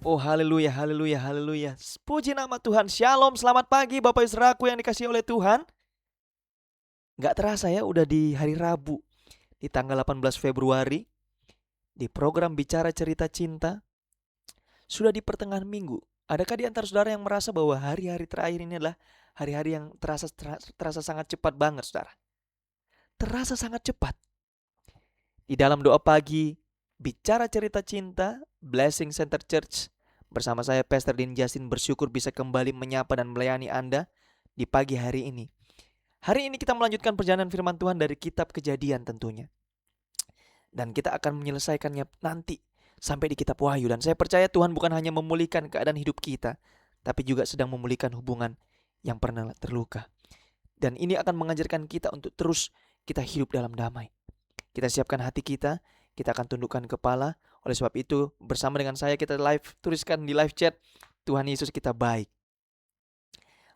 Oh haleluya, haleluya, haleluya. Puji nama Tuhan. Shalom, selamat pagi Bapak Ibu Saudaraku yang dikasihi oleh Tuhan. Gak terasa ya udah di hari Rabu, di tanggal 18 Februari, di program Bicara Cerita Cinta. Sudah di pertengahan minggu. Adakah di antara saudara yang merasa bahwa hari-hari terakhir ini adalah hari-hari yang terasa sangat cepat banget, saudara? Terasa sangat cepat. Di dalam doa pagi, Bicara Cerita Cinta, Blessing Center Church, bersama saya Pastor Din Justin bersyukur bisa kembali menyapa dan melayani Anda di pagi hari ini. Hari ini kita melanjutkan perjalanan firman Tuhan dari kitab Kejadian tentunya. Dan kita akan menyelesaikannya nanti sampai di kitab Wahyu. Dan saya percaya Tuhan bukan hanya memulihkan keadaan hidup kita, tapi juga sedang memulihkan hubungan yang pernah terluka. Dan ini akan mengajarkan kita untuk terus kita hidup dalam damai. Kita siapkan hati kita akan tundukkan kepala. Oleh sebab itu bersama dengan saya kita tuliskan di live chat, Tuhan Yesus kita baik.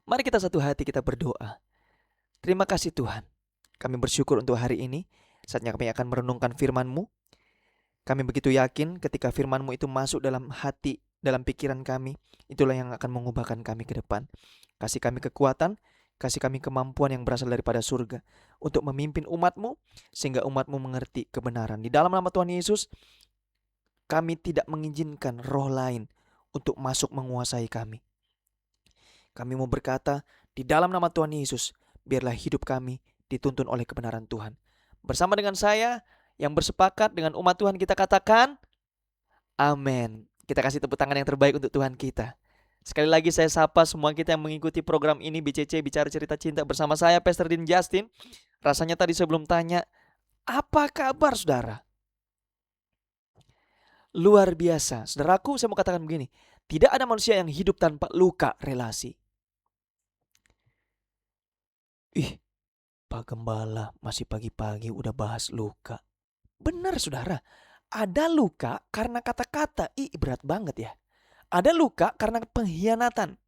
Mari kita satu hati kita berdoa. Terima kasih Tuhan, kami bersyukur untuk hari ini. Saatnya kami akan merenungkan firman-Mu. Kami begitu yakin ketika firman-Mu itu masuk dalam hati, dalam pikiran kami, itulah yang akan mengubahkan kami ke depan. Kasih kami kekuatan, kasih kami kemampuan yang berasal daripada surga untuk memimpin umat-Mu, sehingga umat-Mu mengerti kebenaran. Di dalam nama Tuhan Yesus, kami tidak mengizinkan roh lain untuk masuk menguasai kami. Kami mau berkata, di dalam nama Tuhan Yesus, biarlah hidup kami dituntun oleh kebenaran Tuhan. Bersama dengan saya yang bersepakat dengan umat Tuhan, kita katakan amin. Kita kasih tepuk tangan yang terbaik untuk Tuhan kita. Sekali lagi saya sapa semua kita yang mengikuti program ini BCC Bicara Cerita Cinta bersama saya Pastor Din Justin. Rasanya tadi sebelum tanya, apa kabar saudara? Luar biasa. Saudaraku, saya mau katakan begini, tidak ada manusia yang hidup tanpa luka relasi. Pak Gembala masih pagi-pagi udah bahas luka. Benar saudara, ada luka karena kata-kata. Berat banget ya. Ada luka karena pengkhianatan.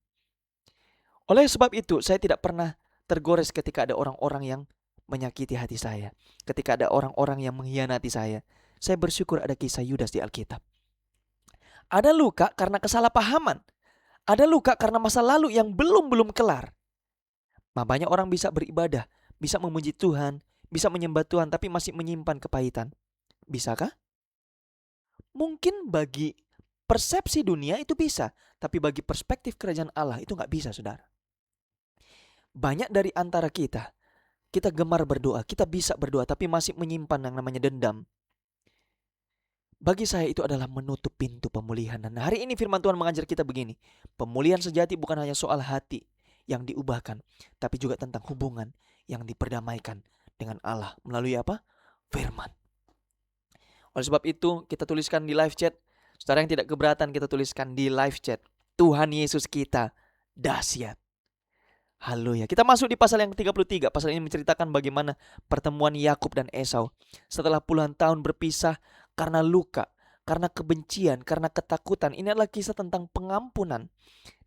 Oleh sebab itu saya tidak pernah tergores ketika ada orang-orang yang menyakiti hati saya. Ketika ada orang-orang yang mengkhianati saya. Saya bersyukur ada kisah Yudas di Alkitab. Ada luka karena kesalahpahaman. Ada luka karena masa lalu yang belum kelar. Banyak orang bisa beribadah, bisa memuji Tuhan, bisa menyembah Tuhan, tapi masih menyimpan kepahitan. Bisakah? Mungkin bagi persepsi dunia itu bisa, tapi bagi perspektif kerajaan Allah itu gak bisa, saudara. Banyak dari antara kita gemar berdoa, kita bisa berdoa, tapi masih menyimpan yang namanya dendam. Bagi saya itu adalah menutup pintu pemulihan. Dan hari ini firman Tuhan mengajar kita begini, pemulihan sejati bukan hanya soal hati yang diubahkan, tapi juga tentang hubungan yang diperdamaikan dengan Allah melalui apa? Firman. Oleh sebab itu kita tuliskan di live chat. Saudara yang tidak keberatan kita tuliskan di live chat, Tuhan Yesus kita dahsyat. Haleluya. Kita masuk di pasal yang 33. Pasal ini menceritakan bagaimana pertemuan Yakub dan Esau setelah puluhan tahun berpisah karena luka, karena kebencian, karena ketakutan. Ini adalah kisah tentang pengampunan,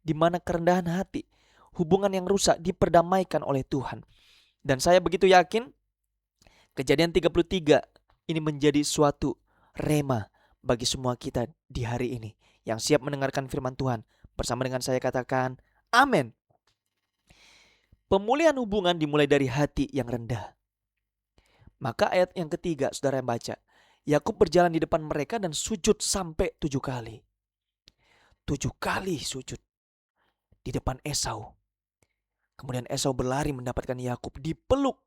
di mana kerendahan hati, hubungan yang rusak diperdamaikan oleh Tuhan. Dan saya begitu yakin Kejadian 33 ini menjadi suatu rema bagi semua kita di hari ini yang siap mendengarkan firman Tuhan. Bersama dengan saya katakan amin. Pemulihan hubungan dimulai dari hati yang rendah. Maka ayat yang ketiga saudara yang baca, Yakub berjalan di depan mereka dan sujud sampai 7 kali. 7 kali sujud di depan Esau. Kemudian Esau berlari mendapatkan Yakub, dipeluk.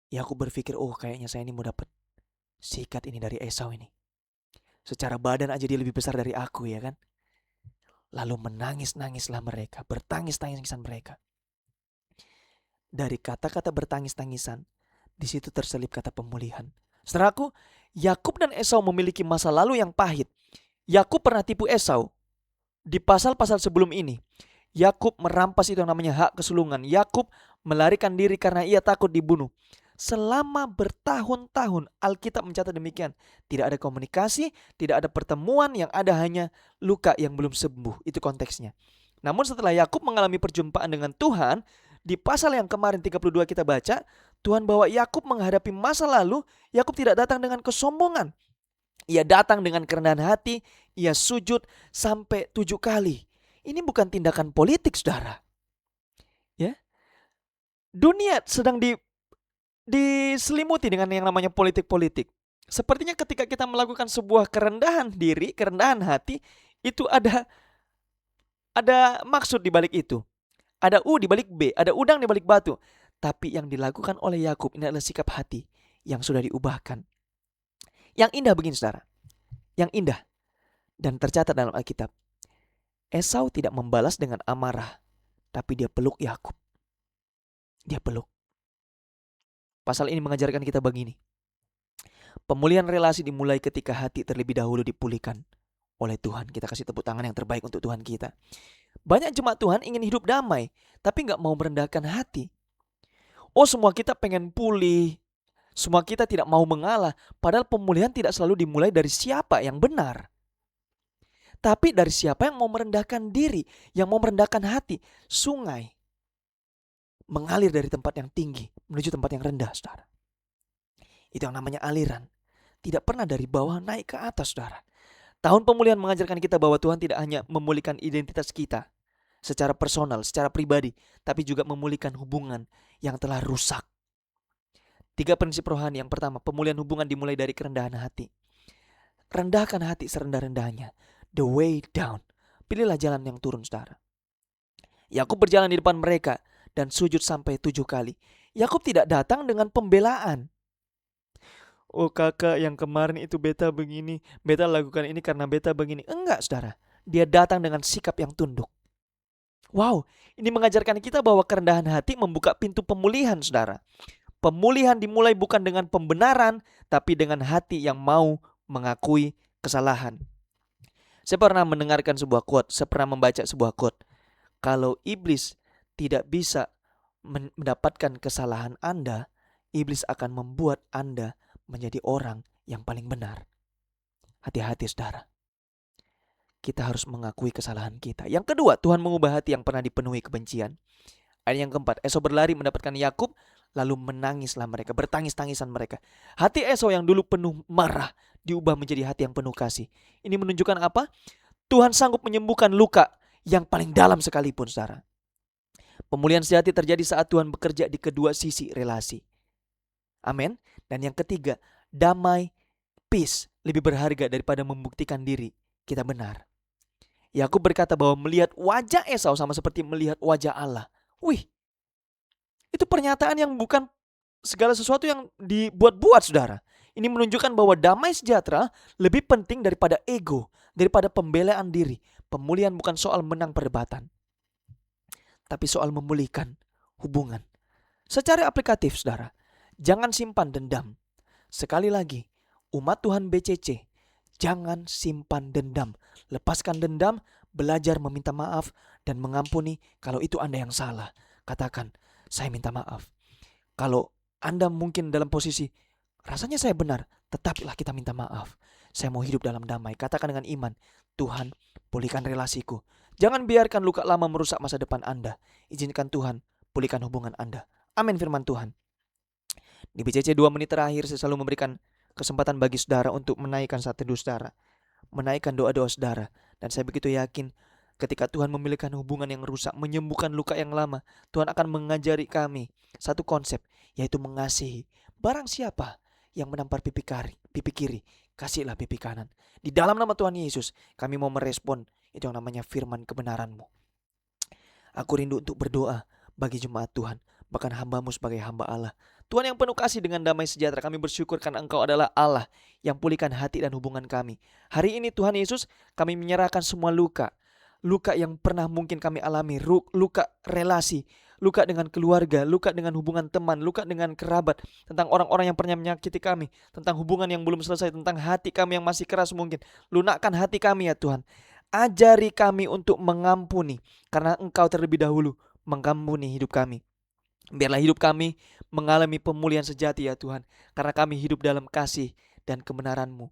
Yakub berpikir, kayaknya saya ini mau dapat sikat ini dari Esau ini. Secara badan aja dia lebih besar dari aku, ya kan? Lalu menangis-nangislah mereka, bertangis-tangisan mereka. Dari kata-kata bertangis-tangisan, di situ terselip kata pemulihan. Saudaraku, Yakub dan Esau memiliki masa lalu yang pahit. Yakub pernah tipu Esau. Di pasal-pasal sebelum ini, Yakub merampas itu yang namanya hak kesulungan. Yakub melarikan diri karena ia takut dibunuh. Selama bertahun-tahun Alkitab mencatat demikian. Tidak ada komunikasi, tidak ada pertemuan, yang ada hanya luka yang belum sembuh. Itu konteksnya. Namun setelah Yakub mengalami perjumpaan dengan Tuhan, di pasal yang kemarin 32 kita baca, Tuhan bawa Yakub menghadapi masa lalu. Yakub tidak datang dengan kesombongan. Ia datang dengan kerendahan hati, ia sujud sampai 7 kali. Ini bukan tindakan politik, saudara. Ya, dunia sedang diselimuti dengan yang namanya politik-politik. Sepertinya ketika kita melakukan sebuah kerendahan diri, kerendahan hati, itu ada maksud di balik itu. Ada U di balik B, ada udang di balik batu. Tapi yang dilakukan oleh Yakub ini adalah sikap hati yang sudah diubahkan. Yang indah begini, saudara. Yang indah dan tercatat dalam Alkitab. Esau tidak membalas dengan amarah, tapi dia peluk Yakub. Dia peluk. Pasal ini mengajarkan kita begini. Pemulihan relasi dimulai ketika hati terlebih dahulu dipulihkan oleh Tuhan. Kita kasih tepuk tangan yang terbaik untuk Tuhan kita. Banyak jemaat Tuhan ingin hidup damai, tapi gak mau merendahkan hati. Oh, semua kita pengen pulih. Semua kita tidak mau mengalah. Padahal pemulihan tidak selalu dimulai dari siapa yang benar, tapi dari siapa yang mau merendahkan diri, yang mau merendahkan hati. Sungai mengalir dari tempat yang tinggi menuju tempat yang rendah, saudara. Itu yang namanya aliran. Tidak pernah dari bawah naik ke atas, saudara. Tahun pemulihan mengajarkan kita bahwa Tuhan tidak hanya memulihkan identitas kita secara personal, secara pribadi, tapi juga memulihkan hubungan yang telah rusak. 3 prinsip rohani. Yang pertama, pemulihan hubungan dimulai dari kerendahan hati. Rendahkan hati serendah-rendahnya. The way down. Pilihlah jalan yang turun, saudara. Yakub berjalan di depan mereka dan sujud sampai 7 kali. Yakub tidak datang dengan pembelaan. Oh, kakak, yang kemarin itu beta begini, beta lakukan ini karena beta begini. Enggak, saudara. Dia datang dengan sikap yang tunduk. Wow, ini mengajarkan kita bahwa kerendahan hati membuka pintu pemulihan, saudara. Pemulihan dimulai bukan dengan pembenaran, tapi dengan hati yang mau mengakui kesalahan. Saya pernah mendengarkan sebuah quote, saya pernah membaca sebuah quote. Kalau iblis tidak bisa mendapatkan kesalahan Anda, iblis akan membuat Anda menjadi orang yang paling benar. Hati-hati, saudara. Kita harus mengakui kesalahan kita. Yang kedua, Tuhan mengubah hati yang pernah dipenuhi kebencian. Ayat yang keempat, Esau berlari mendapatkan Yakub, lalu menangislah mereka, bertangis-tangisan mereka. Hati Esau yang dulu penuh marah diubah menjadi hati yang penuh kasih. Ini menunjukkan apa? Tuhan sanggup menyembuhkan luka yang paling dalam sekalipun, saudara. Pemulihan sejati terjadi saat Tuhan bekerja di kedua sisi relasi. Amin. Dan yang ketiga, damai, peace, lebih berharga daripada membuktikan diri kita benar. Yakub berkata bahwa melihat wajah Esau sama seperti melihat wajah Allah. Wih, itu pernyataan yang bukan segala sesuatu yang dibuat-buat, saudara. Ini menunjukkan bahwa damai sejahtera lebih penting daripada ego, daripada pembelaan diri. Pemulihan bukan soal menang perdebatan, tapi soal memulihkan hubungan. Secara aplikatif, saudara, jangan simpan dendam. Sekali lagi, umat Tuhan BCC, jangan simpan dendam. Lepaskan dendam, belajar meminta maaf dan mengampuni kalau itu Anda yang salah. Katakan, saya minta maaf. Kalau Anda mungkin dalam posisi, rasanya saya benar, tetapilah kita minta maaf. Saya mau hidup dalam damai. Katakan dengan iman, Tuhan, pulihkan relasiku. Jangan biarkan luka lama merusak masa depan Anda. Izinkan Tuhan pulihkan hubungan Anda. Amin firman Tuhan. Di BCC 2 menit terakhir saya selalu memberikan kesempatan bagi saudara untuk menaikkan saat teduh saudara, menaikkan doa-doa saudara. Dan saya begitu yakin ketika Tuhan memilihkan hubungan yang rusak, menyembuhkan luka yang lama, Tuhan akan mengajari kami satu konsep, yaitu mengasihi. Barang siapa yang menampar pipi kiri, kasihlah pipi kanan. Di dalam nama Tuhan Yesus, kami mau merespon itu yang namanya firman kebenaran-Mu. Aku rindu untuk berdoa bagi jemaat Tuhan, bahkan hamba-Mu sebagai hamba Allah. Tuhan yang penuh kasih dengan damai sejahtera, kami bersyukur karena Engkau adalah Allah yang pulihkan hati dan hubungan kami. Hari ini Tuhan Yesus, kami menyerahkan semua luka yang pernah mungkin kami alami, luka relasi, luka dengan keluarga, luka dengan hubungan teman, luka dengan kerabat, tentang orang-orang yang pernah menyakiti kami, tentang hubungan yang belum selesai, tentang hati kami yang masih keras mungkin. Lunakkan hati kami ya Tuhan. Ajari kami untuk mengampuni, karena Engkau terlebih dahulu mengampuni hidup kami. Biarlah hidup kami mengalami pemulihan sejati ya Tuhan, karena kami hidup dalam kasih dan kebenaran-Mu.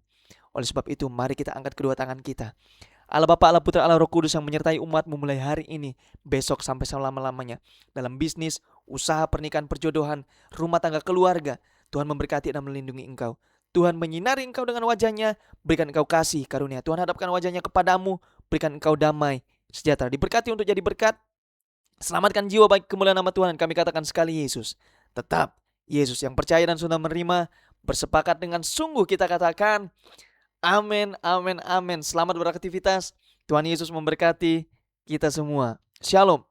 Oleh sebab itu, mari kita angkat kedua tangan kita. Allah Bapa, Allah Putra, Allah Roh Kudus yang menyertai umat-Mu mulai hari ini, besok sampai selama-lamanya. Dalam bisnis, usaha, pernikahan, perjodohan, rumah tangga, keluarga, Tuhan memberkati dan melindungi engkau. Tuhan menyinari engkau dengan wajahnya, berikan engkau kasih karunia. Tuhan hadapkan wajahnya kepadamu, berikan engkau damai sejahtera. Diberkati untuk jadi berkat. Selamatkan jiwa bagi kemuliaan nama Tuhan. Kami katakan sekali Yesus. Tetap Yesus yang percaya dan sudah menerima, bersepakat dengan sungguh kita katakan amin, amin, amin. Selamat beraktivitas. Tuhan Yesus memberkati kita semua. Shalom.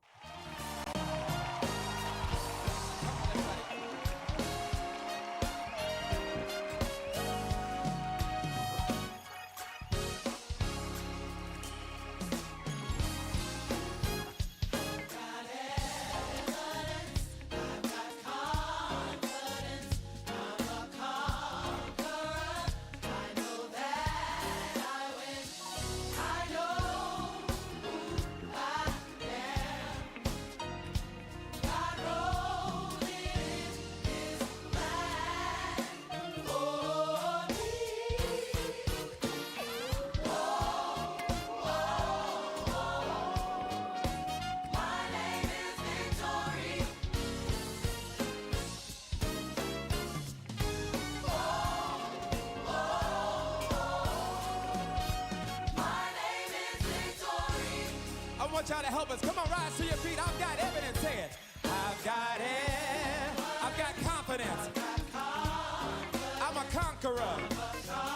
I want y'all to help us. Come on, rise to your feet. I've got evidence. Say it. I've got it. I've got confidence. I'm a conqueror.